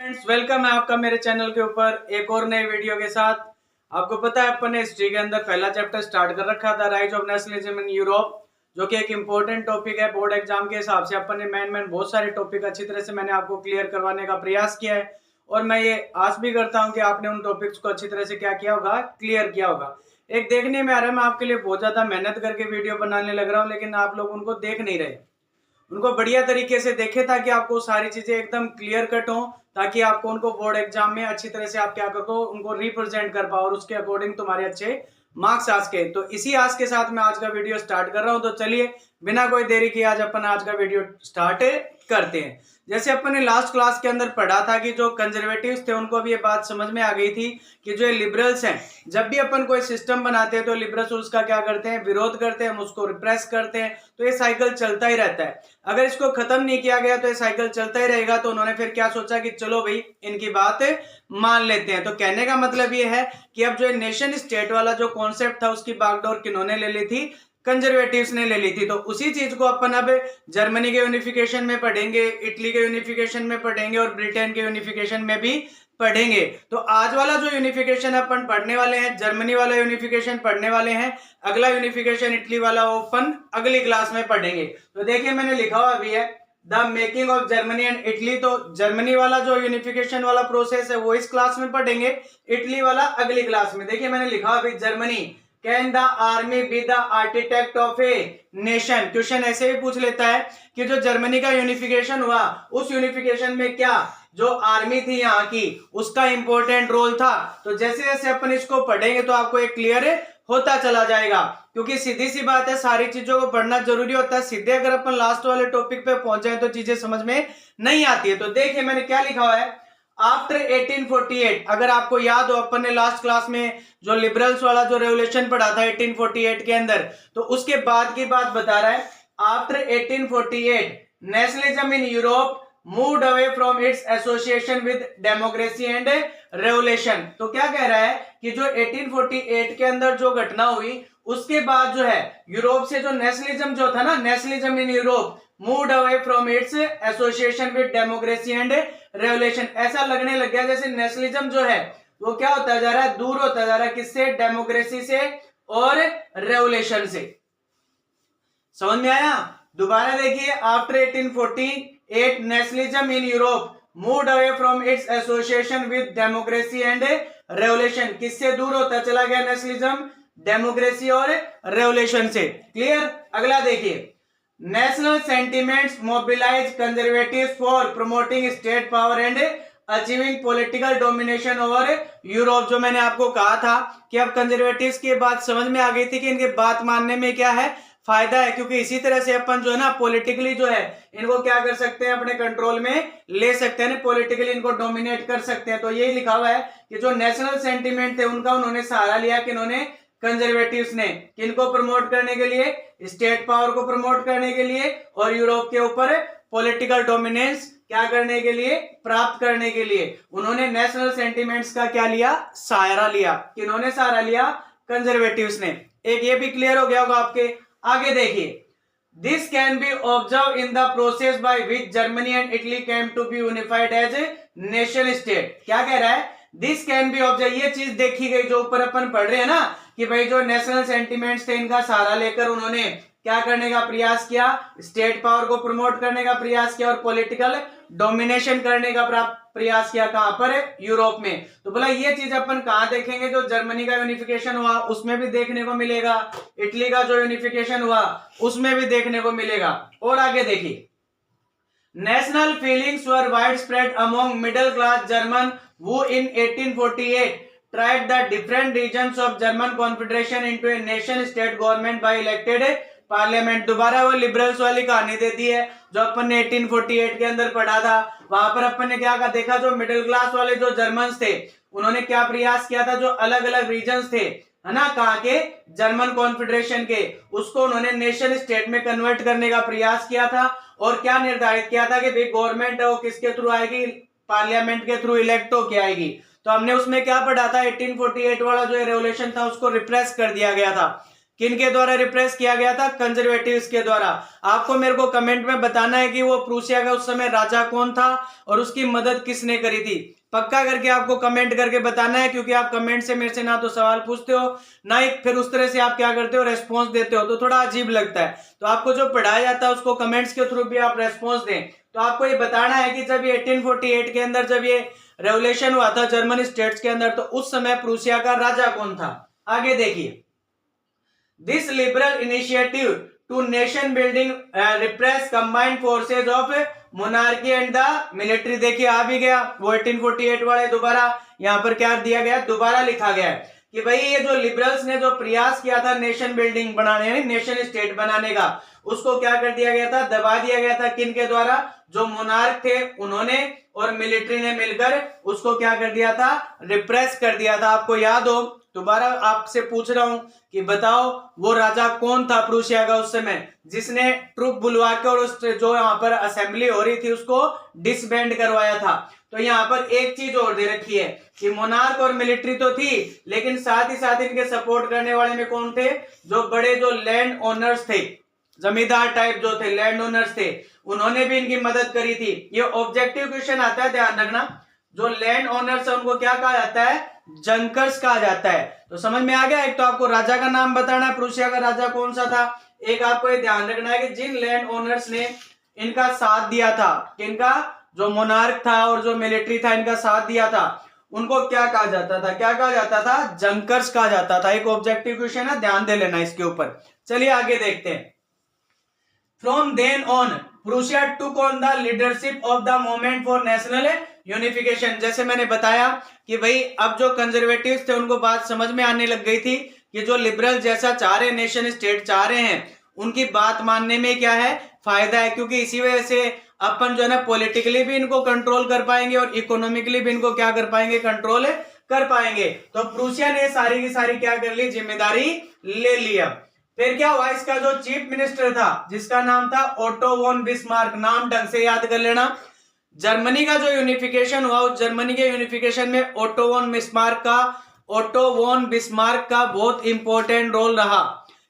Friends, welcome है आपका मेरे चैनल के ऊपर एक और नए वीडियो के साथ। आपको पता है अपन ने हिस्ट्री के अंदर पहला चैप्टर स्टार्ट कर रखा था, rise of nationalism in Europe, जो कि एक इंपॉर्टेंट टॉपिक है बोर्ड एग्जाम के हिसाब से। अपन ने मैन बहुत सारे टॉपिक अच्छी तरह से मैंने आपको क्लियर करवाने का प्रयास किया है और मैं ये आस भी करता हूँ कि आपने उन टॉपिक्स को अच्छी तरह से क्या किया होगा, क्लियर किया होगा। एक देखने में आ रहा है मैं आपके लिए बहुत ज्यादा मेहनत करके वीडियो बनाने लग रहा हूँ, लेकिन आप लोग उनको देख नहीं रहे। उनको बढ़िया तरीके से देखे ताकि आपको सारी चीजें एकदम क्लियर कट हो, ताकि आपको उनको बोर्ड एग्जाम में अच्छी तरह से आप क्या करो, उनको रिप्रेजेंट कर पाओ और उसके अकॉर्डिंग तुम्हारे अच्छे मार्क्स आ सके। तो इसी आस के साथ मैं आज का वीडियो स्टार्ट कर रहा हूं। तो चलिए बिना कोई देरी किए आज अपन आज का वीडियो स्टार्ट करते हैं। जैसे अपन ने लास्ट क्लास के अंदर पढ़ा था कि जो कंजर्वेटिव्स थे उनको भी ये बात समझ में आ गई थी कि जो लिबरल्स हैं, जब भी अपन कोई सिस्टम बनाते हैं तो लिबरल्स उसका क्या करते हैं, विरोध करते हैं, हम उसको रिप्रेस करते हैं। तो ये साइकिल चलता ही रहता है। अगर इसको खत्म नहीं किया गया तो ये साइकिल चलता ही रहेगा। तो उन्होंने फिर क्या सोचा कि चलो भाई इनकी बात मान लेते हैं। तो कहने का मतलब ये है कि अब जो नेशन स्टेट वाला जो कॉन्सेप्ट था उसकी बागडोर किन्होंने ले ली थी, कंजर्वेटिव्स ने ले ली थी। तो उसी चीज को अपन अब जर्मनी के यूनिफिकेशन में पढ़ेंगे, इटली के यूनिफिकेशन में पढ़ेंगे और ब्रिटेन के यूनिफिकेशन में भी पढ़ेंगे। तो आज वाला जो यूनिफिकेशन अपन पढ़ने वाले हैं, जर्मनी वाला यूनिफिकेशन पढ़ने वाले हैं, अगला यूनिफिकेशन इटली वाला अपन अगली क्लास में पढ़ेंगे। तो देखिए मैंने लिखा हुआ अभी है the making of Germany and Italy. तो जर्मनी वाला जो यूनिफिकेशन वाला प्रोसेस है वो इस क्लास में पढ़ेंगे, इटली वाला अगली क्लास में। देखिए मैंने लिखा हुआ अभी Germany, can the army be the architect of a nation. Question ऐसे भी पूछ लेता है कि जो जर्मनी का यूनिफिकेशन हुआ उस यूनिफिकेशन में क्या जो आर्मी थी यहाँ की उसका इंपॉर्टेंट रोल था। तो जैसे जैसे अपन इसको पढ़ेंगे तो आपको एक क्लियर होता चला जाएगा, क्योंकि सीधी सी बात है सारी चीजों को पढ़ना जरूरी होता है। सीधे अगर अपन लास्ट वाले टॉपिक पे पहुंच जाए तो चीजें समझ में नहीं आती है। तो देखिए मैंने क्या लिखा हुआ है, आफ्टर 1848, अगर आपको याद हो अपन ने लास्ट क्लास में जो लिबरल्स वाला जो रेवोल्यूशन पढ़ा था 1848 के अंदर, तो उसके बाद की बात बता रहा है। After 1848 nationalism in Europe moved away from its association with democracy and revolution. तो क्या कह रहा है कि जो 1848 के अंदर जो घटना हुई उसके बाद जो है यूरोप से जो नेशनलिज्म जो था ना, nationalism in Europe moved away from its association with democracy and revolution. ऐसा लगने लग गया जैसे नेशनलिज्म जो है वो क्या होता जा रहा है, दूर होता जा रहा है। किससे? डेमोक्रेसी से और रेवोल्यूशन से। समझ में आया? दोबारा देखिए, after 1848 nationalism in Europe moved away from its association with democracy and revolution. किससे दूर होता चला गया नेशनलिज्म? डेमोक्रेसी और रेवोल्यूशन से। क्लियर? अगला देखिए, national sentiments mobilise conservatives for promoting state power and achieving political domination over Europe. जो मैंने आपको कहा था कि अब कंजर्वेटिव्स की बात समझ में आ गई थी कि इनकी बात मानने में क्या है, फायदा है, क्योंकि इसी तरह से अपन जो है ना पॉलिटिकली जो है इनको क्या कर सकते हैं, अपने कंट्रोल में ले सकते हैं, पॉलिटिकली इनको डोमिनेट कर सकते हैं। तो यही लिखा हुआ है कि जो नेशनल सेंटिमेंट थे उनका उन्होंने सहारा लिया, कि इन्होंने कंजर्वेटिव्स ने किनको प्रमोट करने के लिए, स्टेट पावर को प्रमोट करने के लिए और यूरोप के ऊपर पॉलिटिकल डोमिनेंस क्या करने के लिए, प्राप्त करने के लिए उन्होंने नेशनल सेंटिमेंट्स का क्या लिया, सहारा लिया। किन्होंने सहारा लिया? कंजर्वेटिव्स ने। एक ये भी क्लियर हो गया होगा आपके। आगे देखिए, this can be observe in the process by which Germany and Italy came to be unified as a nation state. क्या कह रहा है? दिस कैन बी ऑब्जर्व, ये चीज देखी गई जो ऊपर अपन पढ़ रहे हैं ना, कि भाई जो नेशनल सेंटिमेंट्स थे इनका सहारा लेकर उन्होंने क्या करने का प्रयास किया, स्टेट पावर को प्रमोट करने का प्रयास किया और पॉलिटिकल डोमिनेशन करने का प्रयास किया। कहां पर? यूरोप में। तो बोला ये चीज अपन कहां देखेंगे? जो जर्मनी का यूनिफिकेशन हुआ उसमें भी देखने को मिलेगा, इटली का जो यूनिफिकेशन हुआ उसमें भी देखने को मिलेगा। और आगे देखिए, national feelings were wide spread among middle class German who in 1848 tried the different regions of German Confederation into a nation state government by elected parliament. दोबारा वो लिबरल्स वाली कहानी दे दी है जो अपन ने 1848 के अंदर पढ़ा था। वहां पर अपन ने क्या देखा, जो मिडिल क्लास वाले जो जर्मन्स थे उन्होंने क्या प्रयास किया था, जो अलग अलग रीजन्स थे है ना, कहाँ के, जर्मन कॉन्फेडरेशन के, उसको उन्होंने नेशन स्टेट में कन्वर्ट करने का प्रयास किया था। और क्या निर्धारित किया था कि भाई गवर्नमेंट है वो किसके थ्रू आएगी, पार्लियामेंट के थ्रू इलेक्ट होके आएगी। तो हमने उसमें क्या पढ़ा था, 1848 वाला जो रेवोल्यूशन था उसको रिप्रेस कर दिया गया था। किनके द्वारा रिप्रेस किया गया था? कंजर्वेटिव्स के द्वारा। आपको मेरे को कमेंट में बताना है कि वो प्रूसिया का उस समय राजा कौन था और उसकी मदद किसने करी थी। पक्का करके आपको कमेंट करके बताना है, क्योंकि आप कमेंट से मेरे से ना तो सवाल पूछते हो, ना ही फिर उस तरह से आप क्या करते हो, रेस्पॉन्स देते हो, तो थोड़ा अजीब लगता है। तो आपको जो पढ़ाया जाता है उसको कमेंट्स के थ्रू भी आप रेस्पॉन्स दें। तो आपको ये बताना है कि जब ये 1848 के अंदर जब ये रेवोल्यूशन हुआ था जर्मन स्टेट्स के अंदर, तो उस समय प्रूसिया का राजा कौन था? आगे देखिए, this liberal initiative to nation building repress combined forces of monarchy and the military. देखिए आ भी गया वो 1848 वाले, दोबारा यहाँ पर क्या दिया गया, दोबारा लिखा गया है कि भाई ये जो लिबरल्स ने जो प्रयास किया था नेशन बिल्डिंग बनाने, यानी नेशन स्टेट बनाने का, उसको क्या कर दिया गया था, दबा दिया गया था। किन के द्वारा? जो मोनार्क थे उन्होंने और मिलिट्री ने मिलकर उसको क्या कर दिया था, रिप्रेस कर दिया था। आपको याद हो, दोबारा आपसे पूछ रहा हूं कि बताओ वो राजा कौन था प्रूसिया का उस समय, जिसने ट्रुप बुलवा के और उस जो यहाँ पर असेंबली हो रही थी उसको डिसबैंड करवाया था। तो यहाँ पर एक चीज और दे रखी है कि मोनार्क और मिलिट्री तो थी, लेकिन साथ ही साथ इनके सपोर्ट करने वाले में कौन थे? जो बड़े जो लैंड ओनर्स थे, जमींदार टाइप जो थे, लैंड ओनर्स थे, उन्होंने भी इनकी मदद करी थी। ये ऑब्जेक्टिव क्वेश्चन आता है, ध्यान रखना। जो लैंड ओनर्स है उनको क्या कहा जाता है? जंकर्स कहा जाता है। तो समझ में आ गया। एक तो आपको राजा का नाम बताना है, प्रूसिया का राजा कौन सा था। एक आपको ये ध्यान रखना है कि जिन लैंड ओनर्स ने इनका साथ दिया था, इनका जो मोनार्क था और जो मिलिट्री था इनका साथ दिया था, उनको क्या कहा जाता था? क्या कहा जाता था? जंकर्स कहा जाता था। एक ऑब्जेक्टिव क्वेश्चन है, ध्यान दे लेना इसके ऊपर। चलिए आगे देखते हैं। From then on, Prussia took on the leadership of the movement for national unification। जैसे मैंने बताया कि भाई अब जो कंजर्वेटिव्स थे उनको बात समझ में आने लग गई थी कि जो लिबरल जैसा चाह रहे, नेशन स्टेट चाह रहे हैं, उनकी बात मानने में क्या है, फायदा है, क्योंकि इसी वजह से अपन जो है ना पॉलिटिकली भी इनको कंट्रोल कर पाएंगे और इकोनॉमिकली भी इनको क्या कर पाएंगे, कंट्रोल कर पाएंगे। तो प्रूसिया ने सारी की सारी क्या कर ली, जिम्मेदारी ले लिया। फिर क्या हुआ, इसका जो चीफ मिनिस्टर था जिसका नाम था ओटो वॉन बिस्मार्क, नाम ढंग से याद कर लेना। जर्मनी का जो यूनिफिकेशन हुआ, उस जर्मनी के यूनिफिकेशन में ओटो वॉन बिस्मार्क का बहुत इंपॉर्टेंट रोल रहा।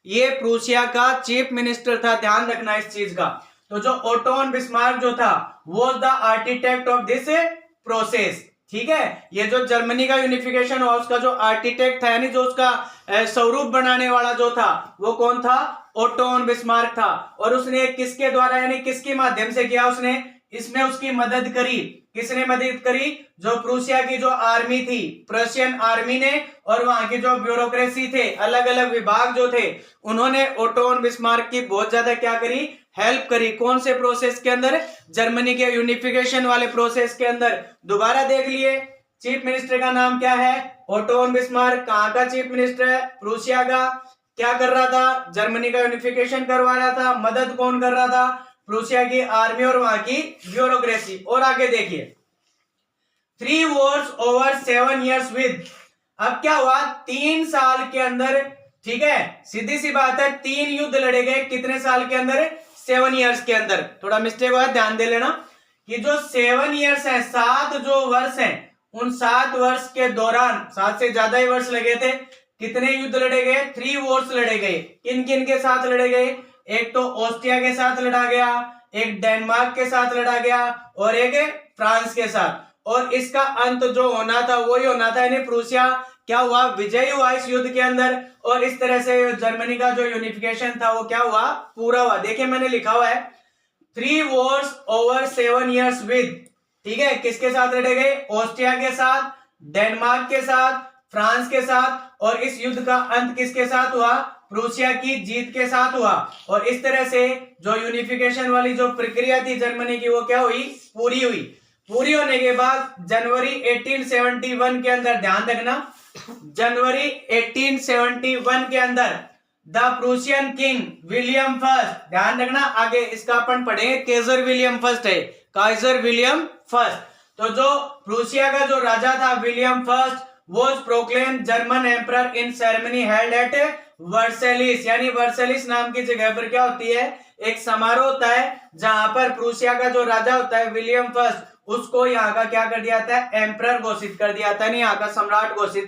ये प्रूसिया का चीफ मिनिस्टर था, ध्यान रखना इस चीज का। तो जो ओटो वॉन बिस्मार्क जो था वो the architect of this process, ठीक है। ये जो जर्मनी का यूनिफिकेशन हुआ उसका जो आर्किटेक्ट था, यानी जो उसका स्वरूप बनाने वाला जो था, वो कौन था? ओटो वॉन बिस्मार्क था। और उसने किसके द्वारा, यानी किसके माध्यम से किया उसने? इसमें उसकी मदद करी। किसने मदद करी? जो प्रूसिया की जो आर्मी थी, प्रशियन आर्मी ने, और वहां की जो ब्यूरोक्रेसी थे, अलग अलग विभाग जो थे, उन्होंने ओटो वॉन बिस्मार्क की बहुत ज्यादा क्या करी, हेल्प करी। कौन से प्रोसेस के अंदर? जर्मनी के यूनिफिकेशन वाले प्रोसेस के अंदर। दोबारा देख लिए, चीफ मिनिस्टर का नाम क्या है? Otto von Bismarck. कहां का चीफ मिनिस्टर है? प्रूसिया का। क्या कर रहा था? जर्मनी का यूनिफिकेशन करवा रहा था। मदद कौन कर रहा था? प्रूसिया की आर्मी और वहां की ब्यूरोक्रेसी। और आगे देखिए, 3 wars over 7 years with। अब क्या हुआ, 3 साल के अंदर, ठीक है, सीधी सी बात है, 3 युद्ध लड़े गए। कितने साल के अंदर? 7 years के अंदर। थोड़ा मिस्टेक हुआ, ध्यान दे लेना कि जो 7 years है, 7 जो वर्ष हैं, उन 7 वर्ष के दौरान 7 से ज्यादा ही वर्ष लगे थे। कितने युद्ध लड़े गए? 3 wars लड़े गए। किन किन के साथ लड़े गए? एक तो ऑस्ट्रिया के साथ लड़ा गया, एक डेनमार्क के साथ लड़ा गया, और एक फ्रांस के साथ। और इसका अंत जो होना था वही होना था, यानी प्रूसिया क्या हुआ, विजयी हुआ इस युद्ध के अंदर। और इस तरह से जर्मनी का जो यूनिफिकेशन था वो क्या हुआ, पूरा हुआ। देखिए मैंने लिखा हुआ है 3 wars over 7 years with, ठीक है। किसके साथ लड़े गए? ऑस्ट्रिया के साथ, डेनमार्क के साथ, फ्रांस के साथ। और इस युद्ध का अंत किसके साथ हुआ? प्रूसिया की जीत के साथ हुआ। और इस तरह से जो यूनिफिकेशन वाली जो प्रक्रिया थी जर्मनी की, वो क्या हुई, पूरी हुई। पूरी होने के बाद जनवरी 1871 के अंदर, ध्यान रखना, जनवरी 1871 के अंदर the Prussian king William first, ध्यान रखना आगे इसका अपन पढ़ेंगे, काइजर विलियम फर्स्ट है, काइजर विलियम फर्स्ट। तो जो प्रूसिया का जो राजा था William first, was proclaimed German emperor in ceremony held at Versailles, यानी वर्सेलिस नाम की जगह पर क्या होती है, एक समारोह होता है जहां पर प्रूसिया का जो राजा होता है विलियम फर्स्ट, उसको यहाँ का क्या कर दिया था, एम्परर घोषित कर दिया था, नहीं यहाँ का सम्राट घोषित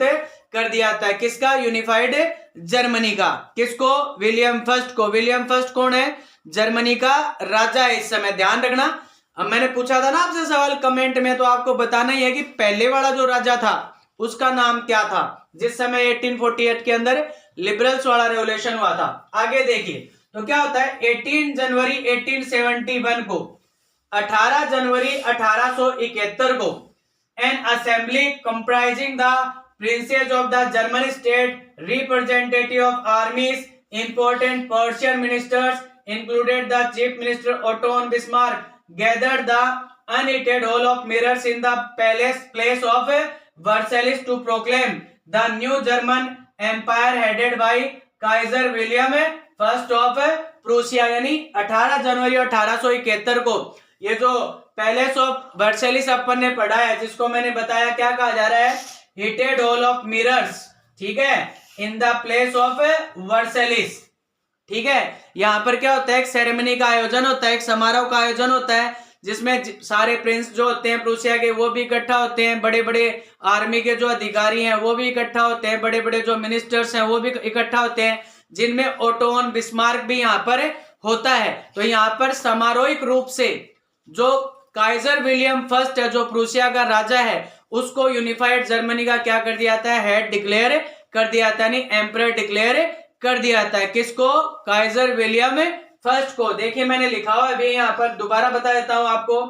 कर दिया था। किसका, यूनिफाइड जर्मनी का। किसको, विलियम फर्स्ट को। विलियम फर्स्ट कौन है, जर्मनी का राजा है इस समय, ध्यान रखना। अब मैंने पूछा था ना आपसे सवाल कमेंट में, तो आपको बताना ही है कि पहले वाला जो राजा था उसका नाम क्या था, जिस समय 1848 के अंदर लिबरल्स वाला रेवोल्यूशन हुआ था। आगे देखिए तो क्या होता है, 18 जनवरी 1871 को, 18 जनवरी 1871 को N assembly comprising the princess of the German state, representative of आर्मीज, important Persian ministers included the chief minister Otto von Bismarck, gathered the unheated hall of mirrors in the place of Versailles to proclaim the new German empire headed by Kaiser William first of Prussia. यानी 18 जनवरी 1871 को ये जो palace of Versailles अपन ने पढ़ा है, जिसको मैंने बताया क्या कहा जा रहा है, हीटेड हॉल ऑफ मिरर्स, ठीक है, in the place of Versailles, ठीक है। यहाँ पर क्या होता है, एक सेरेमनी का आयोजन होता है, एक समारोह का आयोजन होता है, जिसमें सारे प्रिंस जो होते हैं प्रूसिया के वो भी इकट्ठा होते हैं, बड़े बड़े आर्मी के जो अधिकारी हैं वो भी इकट्ठा होते हैं, बड़े बड़े जो मिनिस्टर्स हैं वो भी इकट्ठा होते हैं, जिनमें ओटो वन बिस्मार्क भी यहाँ पर होता है। तो यहाँ पर समारोहिक रूप से जो काइजर विलियम फर्स्ट है, जो प्रूसिया का राजा है, उसको यूनिफाइड जर्मनी का क्या कर दिया जाता है, हेड डिक्लेयर कर दिया जाता है, यानी एम्परर डिक्लेयर कर दिया जाता है। किसको, काइजर विलियम फर्स्ट को। देखिए मैंने लिखा हुआ अभी यहाँ पर, दोबारा बता देता हूं आपको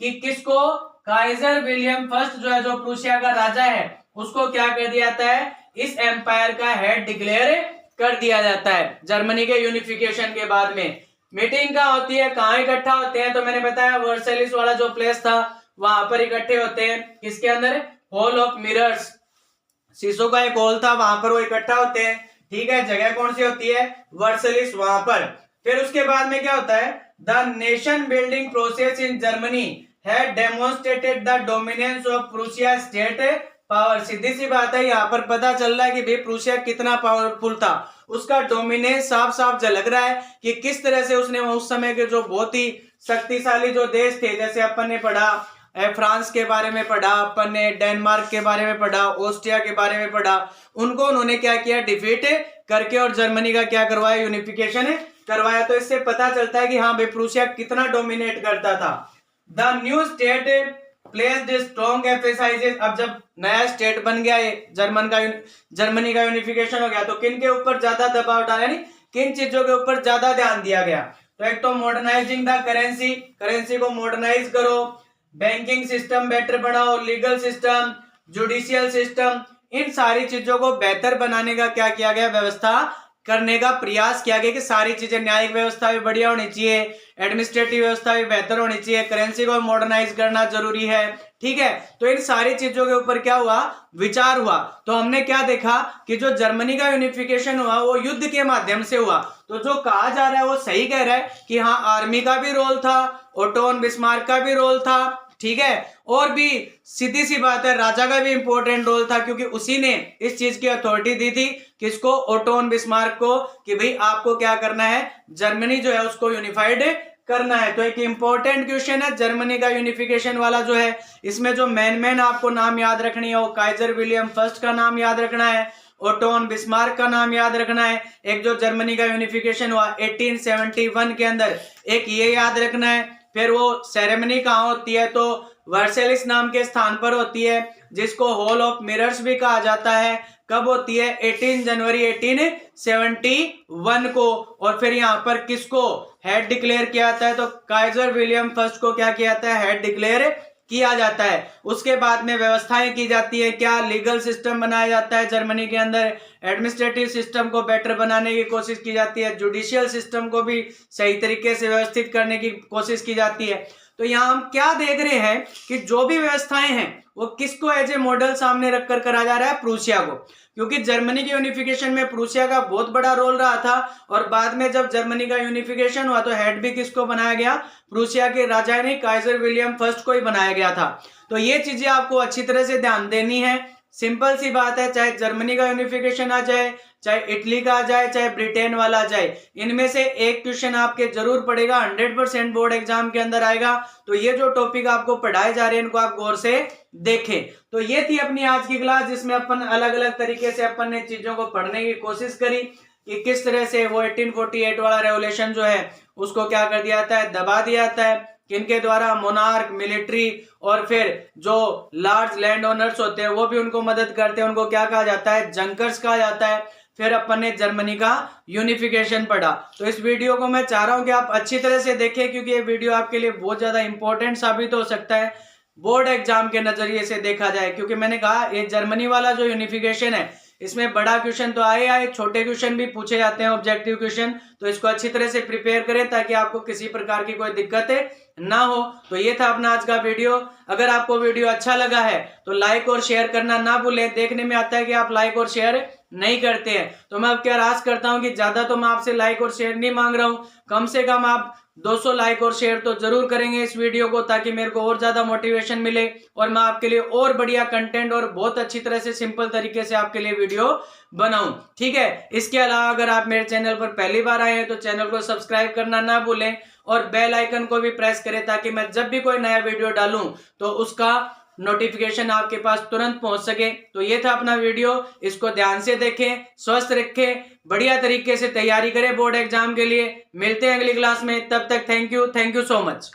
कि किसको, काइजर विलियम फर्स्ट जो है, जो प्रूसिया का राजा है, उसको क्या कर दिया जाता है, इस एम्पायर का हेड डिक्लेयर कर दिया जाता है। जर्मनी के यूनिफिकेशन के बाद में मीटिंग कहाँ होती है, कहाँ इकट्ठा होते हैं, तो मैंने बताया वर्सेलिस वाला जो प्लेस था वहां पर इकट्ठे होते हैं। किसके अंदर, हॉल ऑफ मिरर्स, शीशों का एक हॉल था, वहां पर वो इकट्ठा होते हैं, ठीक है। जगह कौन सी होती है, वर्सेलिस, वहां पर। फिर उसके बाद में क्या होता है, the nation building process in Germany had demonstrated the dominance of Prussia state power. सीधी सी बात है, यहाँ पर पता चल रहा है कि भाई प्रूसिया कितना पावरफुल था, उसका डोमिनेंस साफ साफ झलक रहा है कि किस तरह से उसने उस समय के जो बहुत ही शक्तिशाली जो देश थे, जैसे अपन ने पढ़ा फ्रांस के बारे में पढ़ा, अपन ने डेनमार्क के बारे में पढ़ा, ऑस्ट्रिया के बारे में पढ़ा, उनको उन्होंने क्या किया, डिफीट करके और जर्मनी का क्या करवाया, यूनिफिकेशन करवाया। तो इससे पता चलता है कि हाँ भाई प्रूसिया कितना डोमिनेट करता था। The new state placed strong emphasises, अब जब नया स्टेट बन गया जर्मनी का यूनिफिकेशन हो गया, तो किन के ऊपर ज्यादा दबाव डाला, यानी किन चीजों के ऊपर ज्यादा ध्यान दिया गया। तो एक तो मॉडर्नाइजिंग द करेंसी, करेंसी को मॉडर्नाइज करो, बैंकिंग सिस्टम बेटर बनाओ, लीगल सिस्टम, जुडिशियल सिस्टम, इन सारी चीजों को बेहतर बनाने का क्या किया गया, व्यवस्था करने का प्रयास किया गया कि सारी चीजें, न्यायिक व्यवस्था भी बढ़िया होनी चाहिए, एडमिनिस्ट्रेटिव व्यवस्था भी बेहतर होनी चाहिए, करेंसी को मॉडर्नाइज करना जरूरी है, ठीक है। तो इन सारी चीजों के ऊपर क्या हुआ, विचार हुआ। तो हमने क्या देखा कि जो जर्मनी का यूनिफिकेशन हुआ वो युद्ध के माध्यम से हुआ। तो जो कहा जा रहा है वो सही कह रहा है कि हाँ, आर्मी का भी रोल था, ओटो वन बिस्मार्क का भी रोल था, ठीक है, और भी सीधी सी बात है राजा का भी इंपॉर्टेंट रोल था, क्योंकि उसी ने इस चीज की अथॉरिटी दी थी, किसको, ओटो वन बिस्मार्क को, कि भाई आपको क्या करना है, जर्मनी जो है उसको यूनिफाइड करना है। तो एक इंपॉर्टेंट क्वेश्चन है जर्मनी का यूनिफिकेशन वाला जो है, इसमें जो मेन आपको नाम याद रखनी है वो काइजर विलियम फर्स्ट का नाम याद रखना है, ओटो वन बिस्मार्क का नाम याद रखना है, एक जो जर्मनी का यूनिफिकेशन हुआ 1871 के अंदर, एक ये याद रखना है। फिर वो सेरेमनी कहाँ होती है, तो वर्सेलिस नाम के स्थान पर होती है, जिसको हॉल ऑफ मिरर्स भी कहा जाता है। कब होती है, 18 जनवरी 1871 को। और फिर यहाँ पर किसको हेड डिक्लेयर किया जाता है, तो काइजर विलियम फर्स्ट को क्या किया जाता है, हेड डिक्लेयर किया जाता है। उसके बाद में व्यवस्थाएं की जाती है, क्या लीगल सिस्टम बनाया जाता है जर्मनी के अंदर, एडमिनिस्ट्रेटिव सिस्टम को बेटर बनाने की कोशिश की जाती है, जुडिशियल सिस्टम को भी सही तरीके से व्यवस्थित करने की कोशिश की जाती है। तो यहाँ हम क्या देख रहे हैं कि जो भी व्यवस्थाएं हैं वो किसको एज ए मॉडल सामने रखकर करा जा रहा है, प्रूसिया को, क्योंकि जर्मनी के यूनिफिकेशन में प्रूसिया का बहुत बड़ा रोल रहा था। और बाद में जब जर्मनी का यूनिफिकेशन हुआ तो हेड भी किसको बनाया गया, प्रूसिया के राजा ने काइजर विलियम फर्स्ट को ही बनाया गया था। तो ये चीजें आपको अच्छी तरह से ध्यान देनी है, सिंपल सी बात है, चाहे जर्मनी का यूनिफिकेशन आ जाए, चाहे इटली का आ जाए, चाहे ब्रिटेन वाला आ जाए, इनमें से एक क्वेश्चन आपके जरूर पड़ेगा, 100% बोर्ड एग्जाम के अंदर आएगा। तो ये जो टॉपिक आपको पढ़ाए जा रहे हैं इनको आप गौर से देखें। तो ये थी अपनी आज की क्लास, जिसमें अपन अलग अलग तरीके से अपन ने चीजों को पढ़ने की कोशिश करी कि किस तरह से वो 1848 वाला रेवोल्यूशन जो है उसको क्या कर दिया जाता है, दबा दिया जाता है, किनके द्वारा, मोनार्क, मिलिट्री, और फिर जो लार्ज लैंड ओनर्स होते हैं वो भी उनको मदद करते हैं, उनको क्या कहा जाता है, जंकर्स कहा जाता है। फिर अपन ने जर्मनी का यूनिफिकेशन पढ़ा। तो इस वीडियो को मैं चाह रहा हूं कि आप अच्छी तरह से देखें, क्योंकि ये वीडियो आपके लिए बहुत ज्यादा इंपॉर्टेंट साबित हो सकता है बोर्ड एग्जाम के नजरिए से देखा जाए। क्योंकि मैंने कहा ये जर्मनी वाला जो यूनिफिकेशन है इसमें बड़ा क्वेश्चन तो आए, छोटे क्वेश्चन भी पूछे जाते हैं, ऑब्जेक्टिव क्वेश्चन। तो इसको अच्छी तरह से प्रिपेयर करें ताकि आपको किसी प्रकार की कोई दिक्कत ना हो। तो ये था अपना आज का वीडियो। अगर आपको वीडियो अच्छा लगा है तो लाइक और शेयर करना ना भूलें। देखने में आता है कि आप लाइक और शेयर नहीं करते हैं, तो मैं अब क्या आस करता हूं कि ज्यादा तो मैं आपसे लाइक और शेयर नहीं मांग रहा हूं, कम से कम आप 200 लाइक और शेयर तो जरूर करेंगे इस वीडियो को, ताकि मेरे को और ज्यादा मोटिवेशन मिले और मैं आपके लिए और बढ़िया कंटेंट और बहुत अच्छी तरह से सिंपल तरीके से आपके लिए वीडियो बनाऊं। ठीक है, इसके अलावा अगर आप मेरे चैनल पर पहली बार आए हैं तो चैनल को सब्सक्राइब करना ना भूलें और बेल आइकन को भी प्रेस करें, ताकि मैं जब भी कोई नया वीडियो डालूं तो उसका नोटिफिकेशन आपके पास तुरंत पहुंच सके। तो ये था अपना वीडियो, इसको ध्यान से देखें, स्वस्थ रखें, बढ़िया तरीके से तैयारी करें बोर्ड एग्जाम के लिए। मिलते हैं अगली क्लास में, तब तक थैंक यू सो मच।